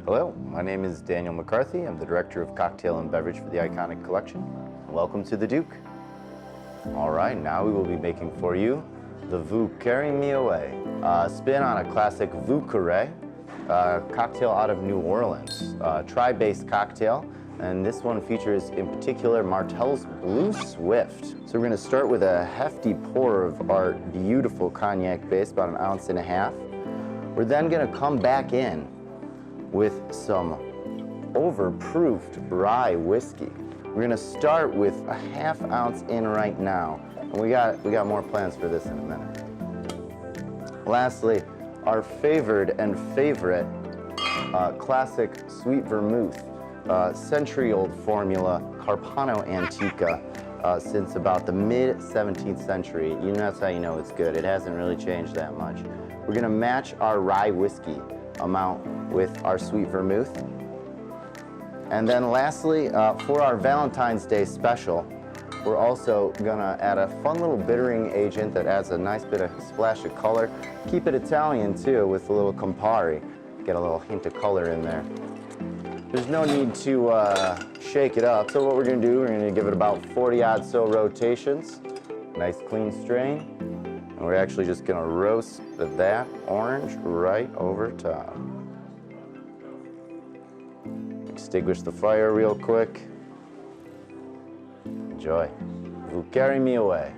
Hello, my name is Daniel McCarthy. I'm the Director of Cocktail and Beverage for the Iconic Collection. Welcome to the Duke. All right, now we will be making for you the Vieux Carry Me Away. Spin on a classic Vieux Carré, cocktail out of New Orleans. Tri-based cocktail, and this one features in particular Martell's Blue Swift. So we're gonna start with a hefty pour of our beautiful cognac base, about 1.5 ounces. We're then gonna come back in with some overproofed rye whiskey. We're gonna start with a 1/2 ounce in right now, and we got more plans for this in a minute. Lastly, our favored and favorite classic sweet vermouth, century-old formula, Carpano Antica, since about the mid-17th century. That's how you know it's good. It hasn't really changed that much. We're gonna match our rye whiskey amount with our sweet vermouth. And then lastly, for our Valentine's Day special, we're also gonna add a fun little bittering agent that adds a nice bit of splash of color. Keep it Italian too with a little Campari. Get a little hint of color in there. There's no need to shake it up. So what we're gonna do, we're gonna give it about 40-odd so rotations. Nice clean strain. And we're actually just gonna roast that orange right over top. Extinguish the fire real quick. Enjoy. Vieux Carry Me Away.